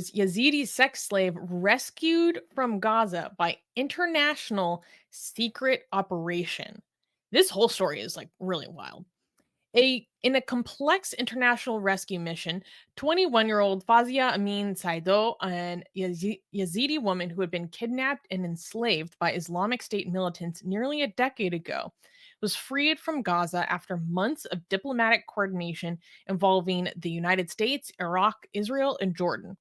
Yazidi sex slave rescued from Gaza by international secret operation. This whole story is like really wild. In a complex international rescue mission, 21-year-old Fawzia Amin Saydo, an Yazidi woman who had been kidnapped and enslaved by Islamic State militants nearly a decade ago, was freed from Gaza after months of diplomatic coordination involving the United States, Iraq, Israel, and Jordan.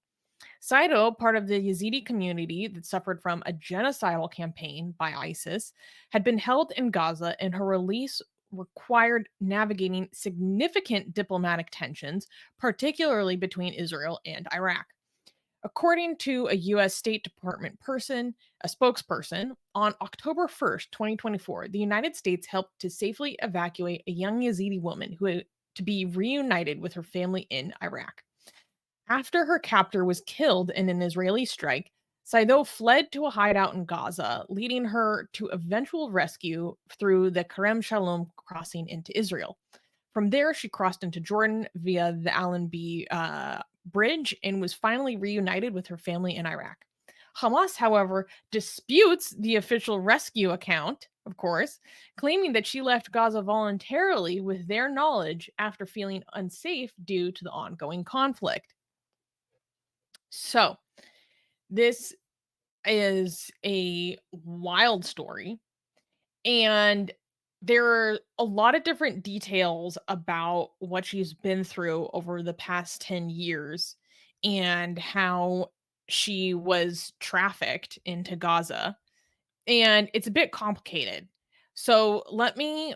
Saydo, part of the Yazidi community that suffered from a genocidal campaign by ISIS, had been held in Gaza, and her release required navigating significant diplomatic tensions, particularly between Israel and Iraq. According to a U.S. State Department a spokesperson, on October 1st, 2024, the United States helped to safely evacuate a young Yazidi woman who had to be reunited with her family in Iraq. After her captor was killed in an Israeli strike, Saido fled to a hideout in Gaza, leading her to eventual rescue through the Kerem Shalom Crossing into Israel. From there, she crossed into Jordan via the Allenby Bridge and was finally reunited with her family in Iraq. Hamas, however, disputes the official rescue account, of course, claiming that she left Gaza voluntarily with their knowledge after feeling unsafe due to the ongoing conflict. So, this is a wild story, and there are a lot of different details about what she's been through over the past 10 years and how she was trafficked into Gaza, and it's a bit complicated. So, let me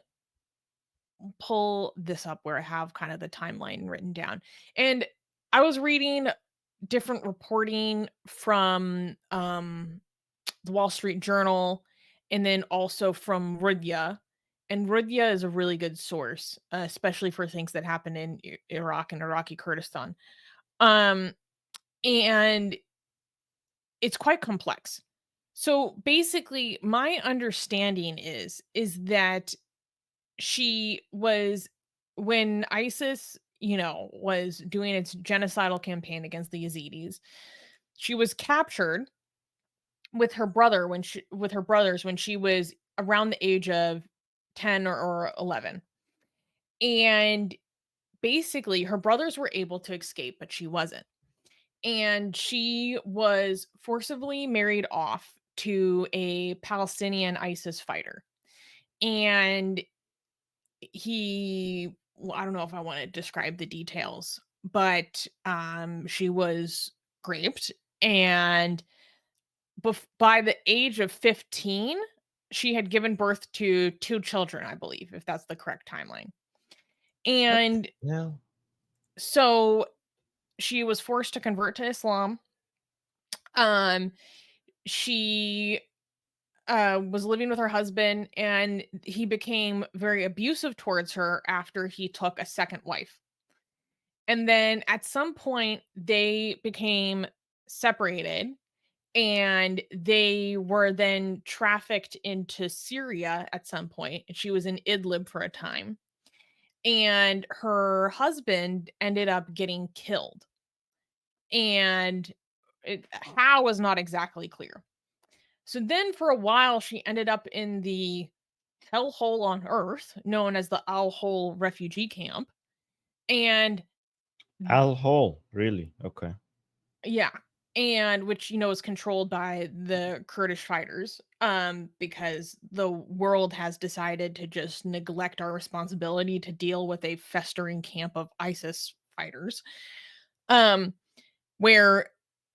pull this up where I have kind of the timeline written down. And I was reading different reporting from the Wall Street Journal and then also from Rudya. And Rudya is a really good source, especially for things that happen in Iraq and Iraqi Kurdistan. Um, and it's quite complex. So basically, my understanding is that she was when ISIS, was doing its genocidal campaign against the Yazidis, she was captured with her brothers when she was around the age of 10 or 11. And basically her brothers were able to escape, but she wasn't. And she was forcibly married off to a Palestinian ISIS fighter. And I don't know if I want to describe the details, but she was raped, and by the age of 15 she had given birth to two children, I believe, if that's the correct timeline. What? And Yeah. so she was forced to convert to Islam. um she was living with her husband, and he became very abusive towards her after he took a second wife. And then at some point, they became separated, and they were then trafficked into Syria at some point, and she was in Idlib for a time. And her husband ended up getting killed. And how is not exactly clear. So then for a while, she ended up in the hellhole on earth known as the Al Hol refugee camp. And Al Hall, really? Okay. yeah, and which, is controlled by the Kurdish fighters, because the world has decided to just neglect our responsibility to deal with a festering camp of ISIS fighters. Um, where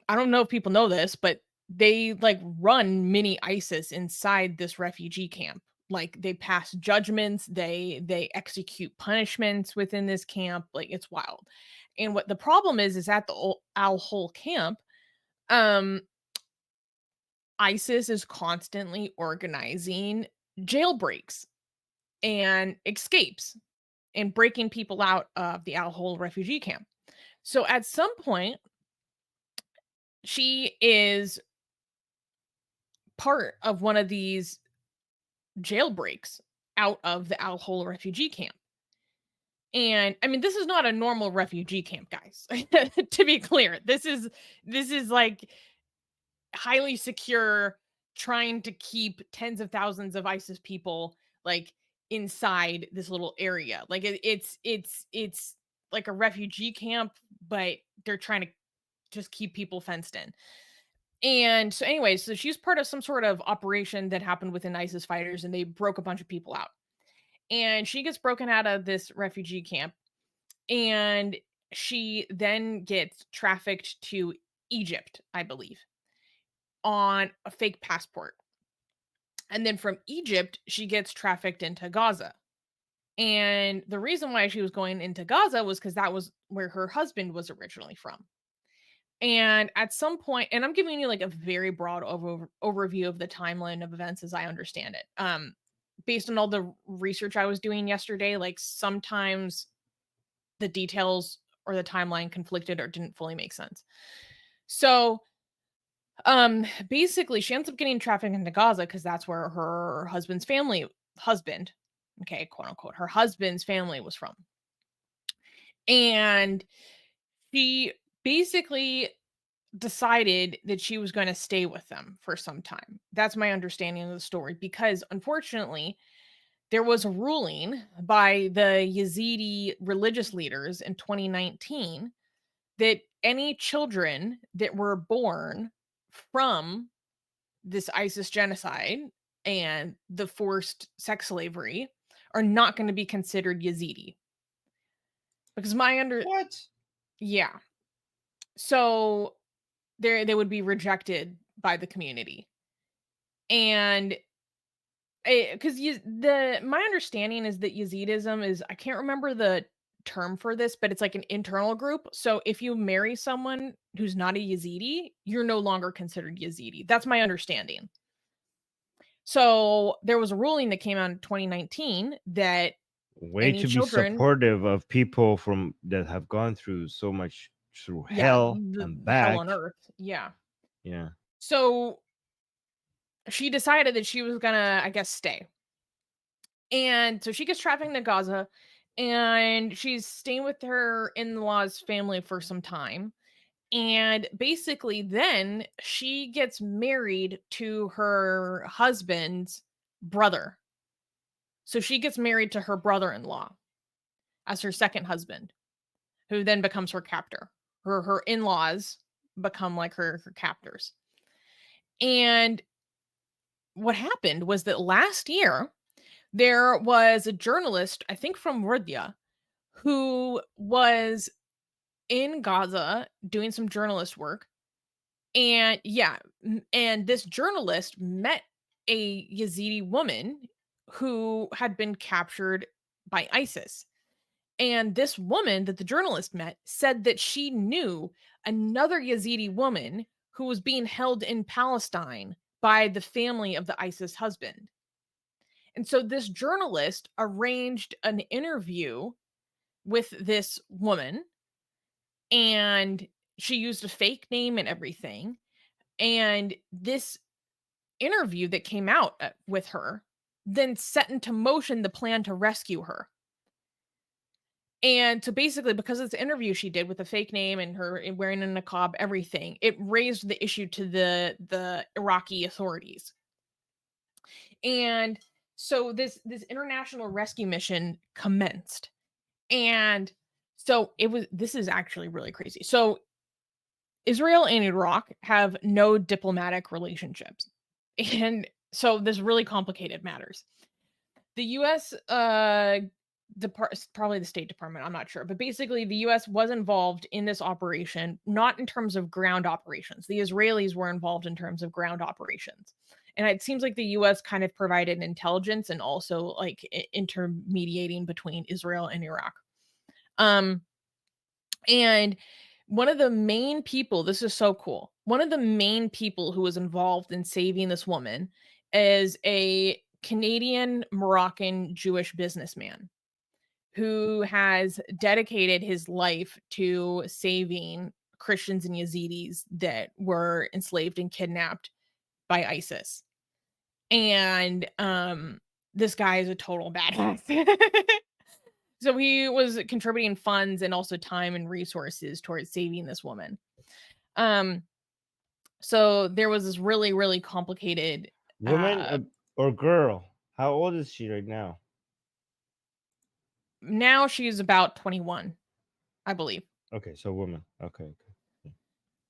I don't know if people know this, but they like run mini ISIS inside this refugee camp. Like they pass judgments, they execute punishments within this camp. Like it's wild. And what the problem is at the Al Hol camp, um, ISIS is constantly organizing jailbreaks and escapes and breaking people out of the Al Hol refugee camp. So at some point, she is part of one of these jailbreaks out of the Al Hol refugee camp. And I mean, this is not a normal refugee camp, guys. To be clear, this is like highly secure, trying to keep tens of thousands of ISIS people like inside this little area. Like it's like a refugee camp, but they're trying to just keep people fenced in. And so, anyways, so she's part of some sort of operation that happened within ISIS fighters, and they broke a bunch of people out. And she gets broken out of this refugee camp, and she then gets trafficked to Egypt, I believe, on a fake passport. And then from Egypt, she gets trafficked into Gaza. And the reason why she was going into Gaza was because that was where her husband was originally from. And at some point, and I'm giving you like a very broad overview of the timeline of events as I understand it. Based on all the research I was doing yesterday, like sometimes the details or the timeline conflicted or didn't fully make sense. So, basically, she ends up getting trafficked into Gaza because that's where her husband, okay, quote unquote, her husband's family was from. And she basically decided that she was going to stay with them for some time. That's my understanding of the story because unfortunately, there was a ruling by the Yazidi religious leaders in 2019 that any children that were born from this ISIS genocide and the forced sex slavery are not going to be considered Yazidi. Because my under What? yeah. So they would be rejected by the community. And because the my understanding is that Yazidism is, I can't remember the term for this, but it's like an internal group. So if you marry someone who's not a Yazidi, you're no longer considered Yazidi. That's my understanding. So there was a ruling that came out in 2019 that Way any to be children, supportive of people from that have gone through so much through yeah, hell the and hell on back. earth. Yeah. Yeah. So she decided that she was gonna, I guess, stay. And so she gets trafficked to Gaza and she's staying with her in-laws family for some time. And basically then she gets married to her husband's brother. So she gets married to her brother-in-law as her second husband, who then becomes her captor. Her in-laws become like her captors. And what happened was that last year there was a journalist, I think from Rudya, who was in Gaza doing some journalist work. And yeah, and this journalist met a Yazidi woman who had been captured by ISIS. And this woman that the journalist met said that she knew another Yazidi woman who was being held in Palestine by the family of the ISIS husband. And so this journalist arranged an interview with this woman, and she used a fake name and everything. And this interview that came out with her then set into motion the plan to rescue her. And so basically, because of this interview she did with a fake name and her wearing a niqab, everything, it raised the issue to the Iraqi authorities. And so this international rescue mission commenced. And so this is actually really crazy. So Israel and Iraq have no diplomatic relationships. And so this really complicated matters. The US probably the State Department, I'm not sure, but basically the US was involved in this operation, not in terms of ground operations. The Israelis were involved in terms of ground operations. And it seems like the US kind of provided intelligence and also like intermediating between Israel and Iraq. Um and one of the main people, this is so cool. One of the main people who was involved in saving this woman is a Canadian Moroccan Jewish businessman who has dedicated his life to saving Christians and Yazidis that were enslaved and kidnapped by ISIS. And this guy is a total badass. So he was contributing funds and also time and resources towards saving this woman. Um, so there was this really, really complicated. Woman or girl? How old is she right now? Now she's about 21, I believe. Okay, so woman. Okay, okay.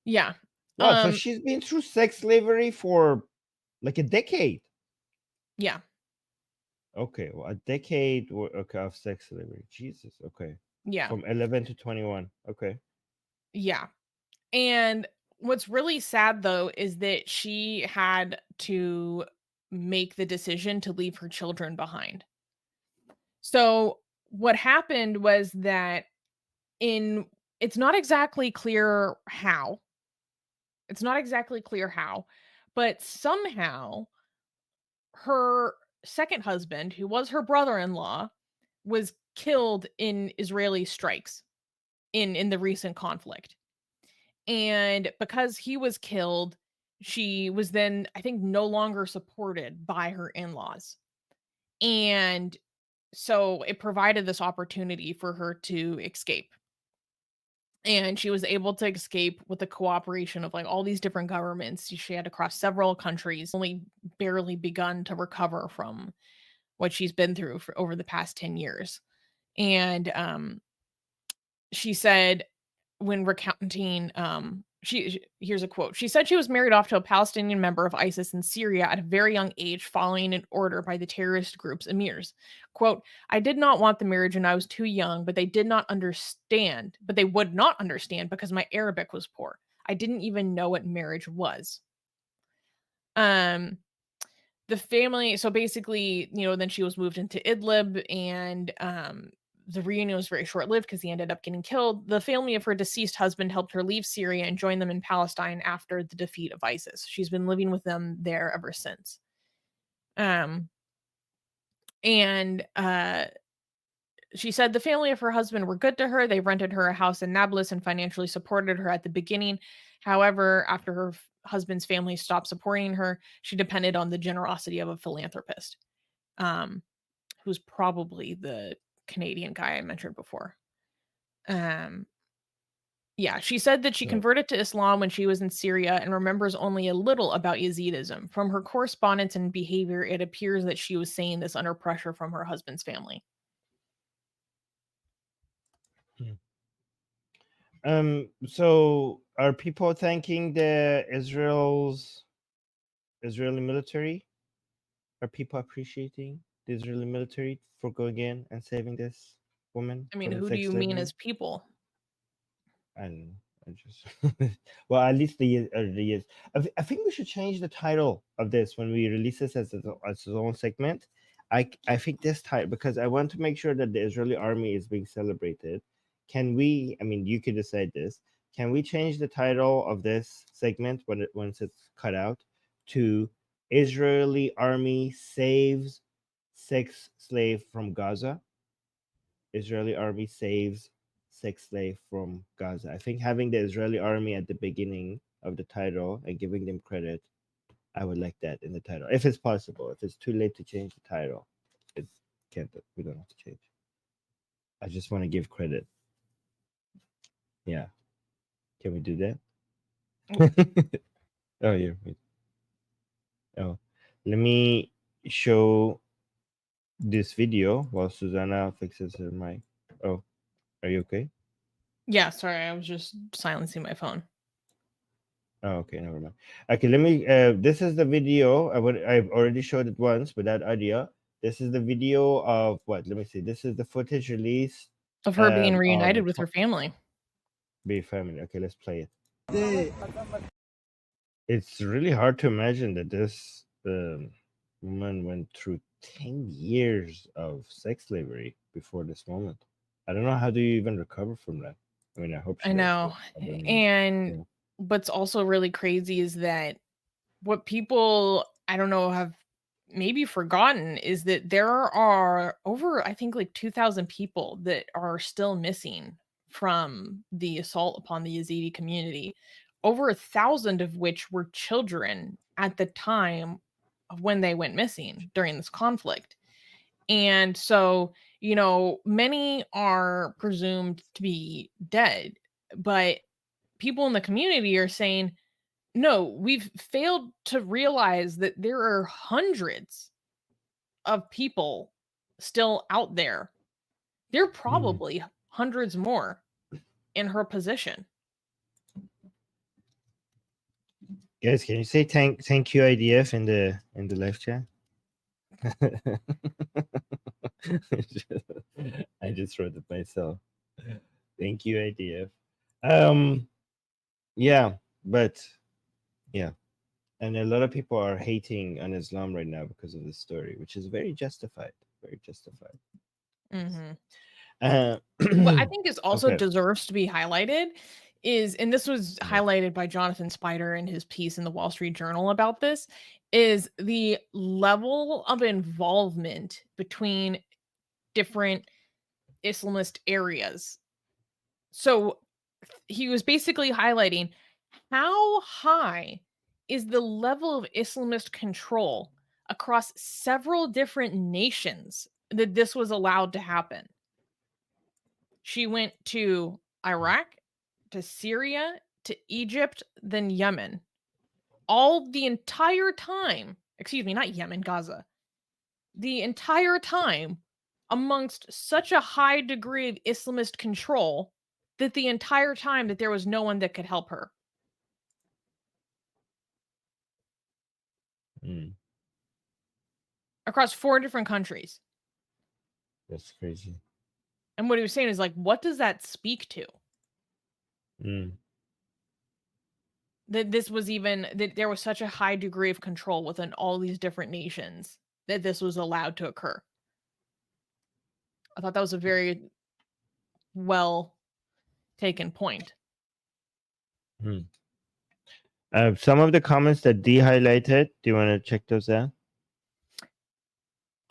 Yeah. Wow, so she's been through sex slavery for like a decade. Yeah. Okay, well, a decade okay, of sex slavery. Jesus. Okay, Yeah. from 11 to 21. Okay. Yeah. And what's really sad though is that she had to make the decision to leave her children behind. So what happened was that in it's not exactly clear how. It's not exactly clear how, but somehow her second husband, who was her brother-in-law, was killed in Israeli strikes in the recent conflict. And because he was killed, she was then, I think, no longer supported by her in-laws. And so it provided this opportunity for her to escape. And she was able to escape with the cooperation of like all these different governments. She had to cross several countries, only barely begun to recover from what she's been through for over the past 10 years. And she said when recounting, here's a quote. She said she was married off to a Palestinian member of ISIS in Syria at a very young age, following an order by the terrorist group's emirs. Quote, I did not want the marriage when I was too young, but they did not understand, but they would not understand because my Arabic was poor. I didn't even know what marriage was. Um, the family, so basically, then she was moved into Idlib, and the reunion was very short-lived because he ended up getting killed. The family of her deceased husband helped her leave Syria and join them in Palestine after the defeat of ISIS. She's been living with them there ever since. Um, and she said the family of her husband were good to her. They rented her a house in Nablus and financially supported her at the beginning. However, after her husband's family stopped supporting her, she depended on the generosity of a philanthropist, um, who's probably the Canadian guy I mentioned before. Um, yeah, she said that she Yeah. converted to Islam when she was in Syria and remembers only a little about Yazidism. From her correspondence and behavior, it appears that she was saying this under pressure from her husband's family. So are people thanking the Israeli military? Are people appreciating the Israeli military for going in and saving this woman I mean, from the who do sex you mean slavery? as people? And I just well, at least the years. I think we should change the title of this when we release this as its own segment. I think this title, because I want to make sure that the Israeli army is being celebrated. Can we? I mean, you could decide this. Can we change the title of this segment once it's cut out to Israeli army saves sex slave from Gaza? Israeli army saves sex slave from Gaza. I think having the Israeli army at the beginning of the title and giving them credit, I would like that in the title. If it's possible. If it's too late to change the title, it can't. We don't have to change. I just want to give credit. Yeah. Can we do that? Oh, yeah. Oh, let me show this video while Susanna fixes her mic. Oh, are you okay? Yeah, sorry, I was just silencing my phone. Oh, okay, never mind. Okay, let me. This is the video. I've already showed it once without audio. This is the video of what? Let me see. This is the footage released Of her being on the reunited with her family. Bay family. Okay, let's play it. It's really hard to imagine that this woman went through 10 years of sex slavery before this moment. I don't know how do you even recover from that. I mean, I hope I she does, but know. I don't. And Yeah. what's also really crazy is that what people, I don't know, have maybe forgotten is that there are over, I think, like 2,000 people that are still missing from the assault upon the Yazidi community, over 1,000 of which were children at the time of when they went missing during this conflict. And so Many are presumed to be dead, but people in the community are saying, no, we've failed to realize that there are hundreds of people still out there. There are Mm. probably hundreds more in her position. Guys, can you say thank you IDF in the live chat? I just wrote it myself. Thank you IDF. Yeah, but yeah, and a lot of people are hating on Islam right now because of this story, which is very justified. Very justified. Mhm. Uh, What I think is also okay. deserves to be highlighted is, and this was Yeah. highlighted by Jonathan Spider in his piece in the Wall Street Journal about this, is the level of involvement between different Islamist areas. So he was basically highlighting how high is the level of Islamist control across several different nations that this was allowed to happen. She went to Iraq, to Syria, to Egypt, then Yemen. All the entire time, excuse me, not Yemen, Gaza. The entire time amongst such a high degree of Islamist control that the entire time that there was no one that could help her Mm, across 4 different countries. that's crazy. And what he was saying is like, what does that speak to? Mm, That this was even that there was such a high degree of control within all these different nations that this was allowed to occur. I thought that was a very well taken point. mm. Some of the comments that D highlighted. Do you want to check those out?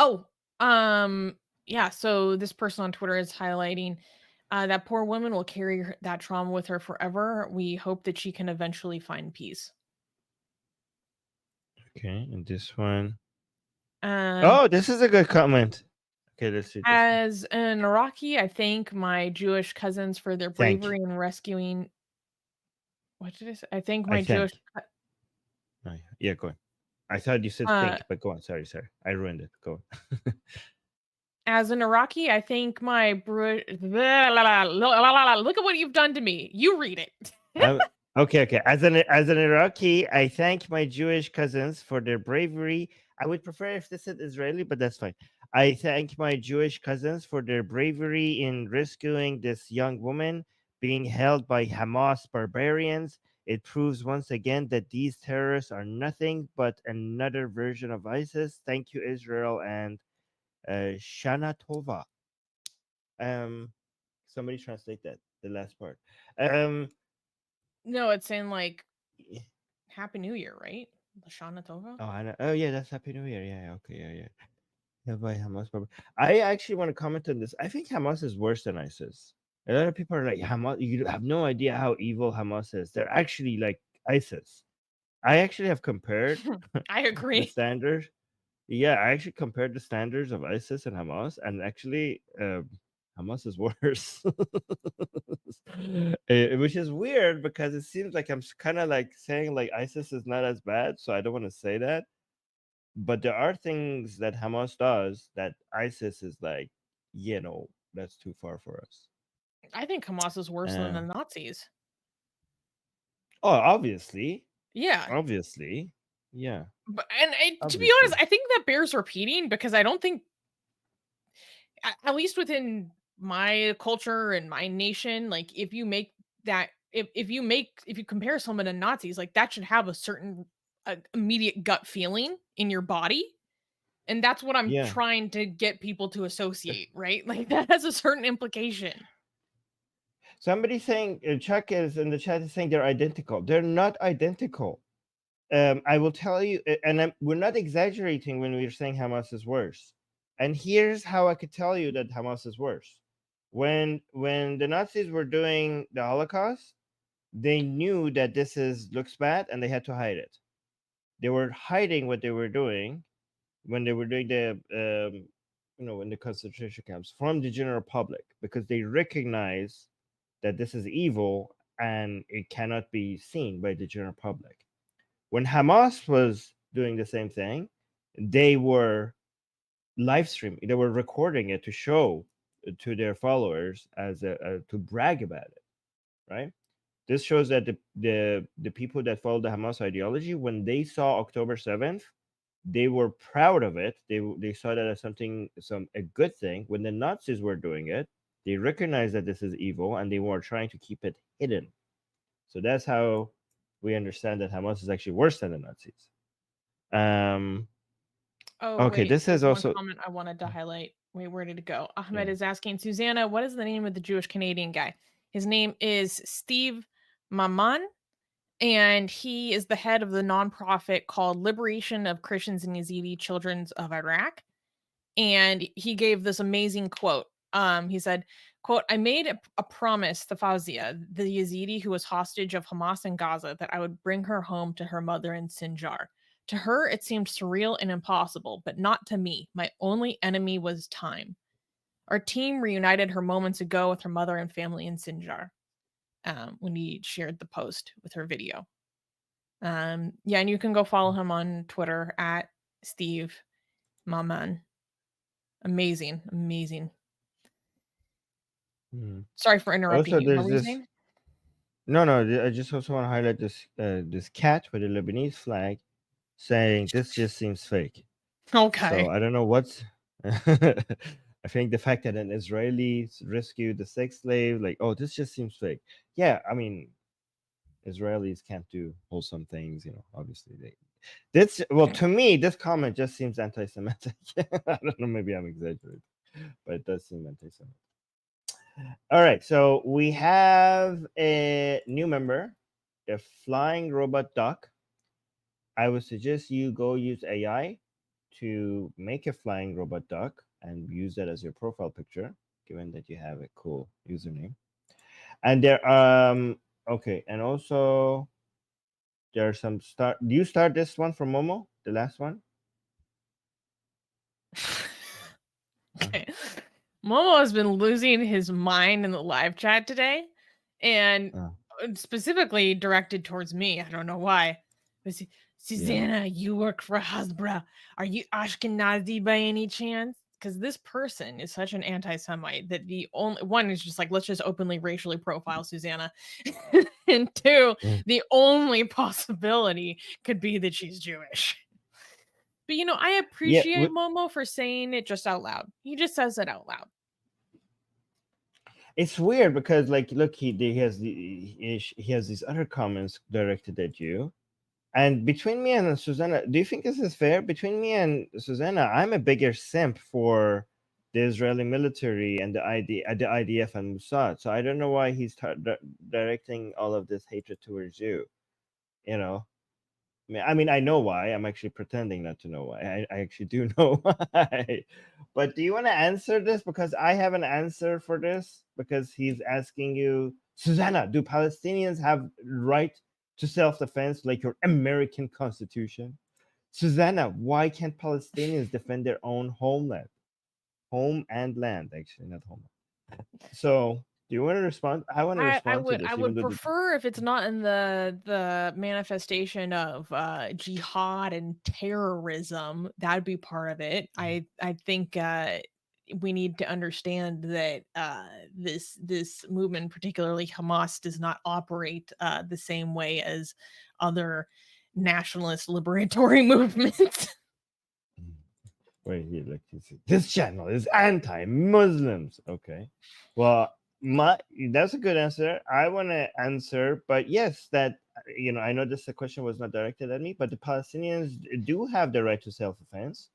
Oh, um, yeah. So this person on Twitter is highlighting that poor woman will carry that trauma with her forever. We hope that she can eventually find peace. Okay, and this one. Um, Oh, this is a good comment. Okay, let's read this one. as an Iraqi, I thank my Jewish cousins for their Thank. bravery in rescuing. What did I say? I thank I my Jewish. thank. Oh, yeah, go on. I thought you said Uh, think, but go on. Sorry, sorry. I ruined it. Go on. as an Iraqi, I thank my look at what you've done to me. You read it. Um, okay, okay. As an Iraqi, I thank my Jewish cousins for their bravery. I would prefer if this is Israeli, but that's fine. I thank my Jewish cousins for their bravery in rescuing this young woman being held by Hamas barbarians. It proves once again that these terrorists are nothing but another version of ISIS. Thank you, Israel, and Shana Tova. Um, somebody translate that the last part. Um, No, it's saying like Happy New Year, right? Lashana Tova. Oh, I know. Oh, yeah, that's Happy New Year. Yeah, yeah, okay, yeah, yeah. Yeah, by Hamas. I actually want to comment on this. I think Hamas is worse than ISIS. A lot of people are like, Hamas, you have no idea how evil Hamas is. They're actually like ISIS. I actually have compared I the agree. standard. Yeah, I actually compared the standards of ISIS and Hamas, and actually, Hamas is worse. Which is weird because it seems like I'm kind of like saying like ISIS is not as bad, so I don't want to say that. But there are things that Hamas does that ISIS is like, that's too far for us. I think Hamas is worse than the Uh, Nazis. oh, obviously, Yeah, obviously, yeah, but and to be honest, obviously, I think that bears repeating because I don't think, at least within my culture and my nation, like if you make that if you compare someone to Nazis, like that should have a certain immediate gut feeling in your body. And that's what I'm yeah. trying to get people to associate, right? Like that has a certain implication. Somebody saying Chuck is in the chat is saying they're identical. They're not identical. I will tell you, and we're not exaggerating when we're saying Hamas is worse. And here's how I could tell you that Hamas is worse. When the Nazis were doing the Holocaust, they knew that this is looks bad and they had to hide it. They were hiding what they were doing when they were doing in the concentration camps from the general public, because they recognize that this is evil and it cannot be seen by the general public. When Hamas was doing the same thing, they were live streaming, they were recording it to show to their followers as to brag about it, right? This shows that the people that follow the Hamas ideology, when they saw October 7th, they were proud of it. They saw that as a good thing. When the Nazis were doing it, they recognized that this is evil and they were trying to keep it hidden. So that's how we understand that Hamas is actually worse than the Nazis. Oh, Okay, wait, this is there's one also comment I wanted to highlight. Wait, where did it go? Ahmed yeah. is asking, Susanna, what is the name of the Jewish Canadian guy? His name is Steve Maman, and he is the head of the nonprofit called Liberation of Christians and Yazidi Children of Iraq. And he gave this amazing quote. He said, quote, I made a promise to Fawzia, the Yazidi who was hostage of Hamas in Gaza, that I would bring her home to her mother in Sinjar. To her, it seemed surreal and impossible, but not to me. My only enemy was time. Our team reunited her moments ago with her mother and family in Sinjar, when he shared the post with her video. Yeah, and you can go follow him on Twitter at Steve Maman. Amazing, amazing. Sorry for interrupting Also you. What there's were you this saying? no, I just also want to highlight this cat with a Lebanese flag saying this just seems fake. So Okay. I don't know what's. I think the fact that an Israeli rescued the sex slave, like, oh, this just seems fake. Yeah, I mean, Israelis can't do wholesome things, Obviously, this. Well, to me, this comment just seems anti-Semitic. I don't know, maybe I'm exaggerating, but it does seem anti-Semitic. All right, so we have a new member, the flying robot duck. I would suggest you go use AI to make a flying robot duck and use that as your profile picture, given that you have a cool username. And there okay, and also there are some start. Do you start this one from Momo, the last one? Okay. Momo has been losing his mind in the live chat today, and Uh, specifically directed towards me. I don't know why. yeah. Susanna, you work for Hasbra. Are you Ashkenazi by any chance? Because this person is such an anti-Semite that the only one is just like, let's just openly racially profile Susanna. And two, Mm. the only possibility could be that she's Jewish. But I Yeah. appreciate Momo for saying it just out loud. He just says it out loud. It's weird because, like, look, he has these other comments directed at you. And between me and Susanna, do you think this is fair? Between me and Susanna, I'm a bigger simp for the Israeli military and the IDF and Mossad. So I don't know why he's directing all of this hatred towards you. You know, I mean, I know why. I'm actually pretending not to know why. I actually do know why. But do you want to answer this? Because I have an answer for this. Because he's asking you, Susanna, do Palestinians have right to self-defense like your American Constitution? Susanna, why can't Palestinians defend their own homeland? Home and land, actually, not homeland. So, do you want to respond? I want to I respond to would I this, even would though prefer if it's not in the manifestation of jihad and terrorism. That'd be part of it. I think we need to understand that this movement, particularly Hamas, does not operate the same way as other nationalist liberatory movements. wait here, like this channel is anti-Muslims. Okay, well, that's a good answer. I want to answer, but yes, that I know this question was not directed at me, but the Palestinians do have the right to self-defense.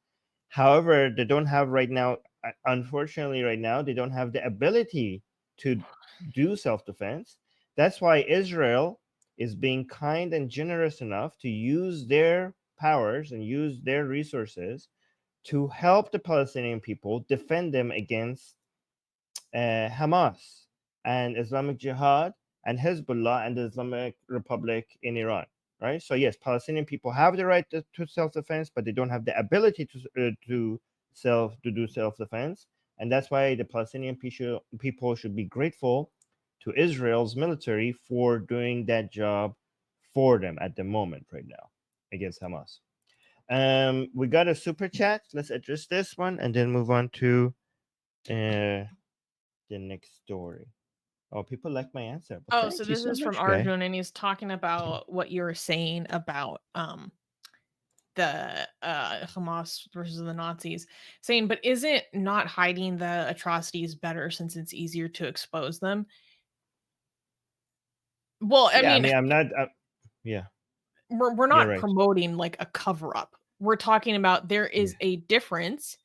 However, they don't have right now. Unfortunately, right now they don't have the ability to do self-defense. That's why Israel is being kind and generous enough to use their powers and use their resources to help the Palestinian people defend them against Hamas and Islamic Jihad and Hezbollah and the Islamic Republic in Iran. Right. So yes, Palestinian people have the right to self-defense, but they don't have the ability to self-defense, and that's why the Palestinian people should be grateful to Israel's military for doing that job for them at the moment right now against Hamas. We got a super chat. Let's address this one and then move on to the next story. Oh, people like my answer. Well, Oh, so thank you this so is from much, guy. Arjun, and he's talking about what you were saying about the Hamas versus the Nazis, saying, but isn't not hiding the atrocities better since it's easier to expose them? Well, I Yeah, I mean, mean, I'm not. Yeah, we're you're not right. promoting like a cover up. We're talking about there Yeah, is a difference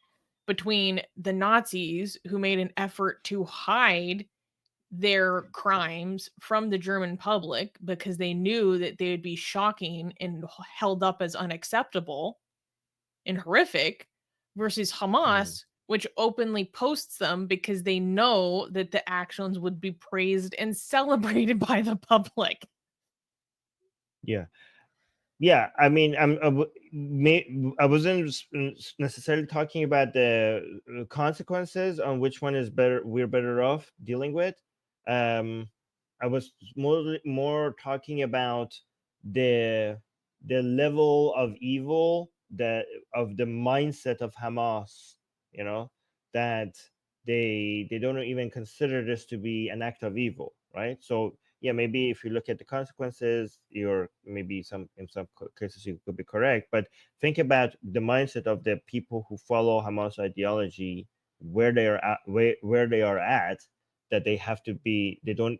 between the Nazis who made an effort to hide their crimes from the German public because they knew that they would be shocking and held up as unacceptable and horrific, versus mm, Hamas, which openly posts them because they know that the actions would be praised and celebrated by the public. yeah. Yeah, I mean, I wasn't necessarily talking about the consequences on which one is better. We're better off dealing with. Um, I was more talking about the the level of evil that of the mindset of Hamas. You know that they don't even consider this to be an act of evil, right? So yeah, maybe if you look at the consequences, you're maybe in some cases you could be correct, but think about the mindset of the people who follow Hamas ideology, where they are at, where they are at, that they have to be, they don't,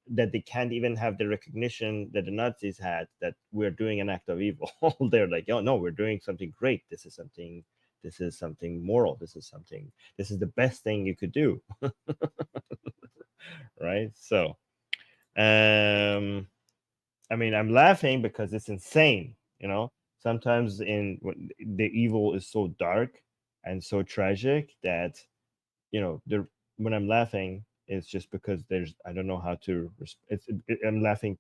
that they can't even have the recognition that the Nazis had that we're doing an act of evil. They're like, oh no, we're doing something great. This is something moral. This is the best thing you could do, right? So I mean, I'm laughing because it's insane. Sometimes the evil is so dark and so tragic that when I'm laughing, it's just because I don't know how to. I'm laughing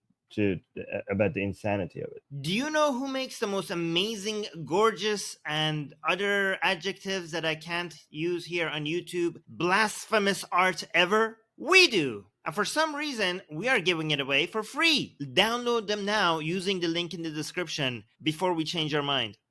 about the insanity of it. Do you know who makes the most amazing, gorgeous, and other adjectives that I can't use here on YouTube, blasphemous art ever? We do! And for some reason, we are giving it away for free. Download them now using the link in the description before we change our mind.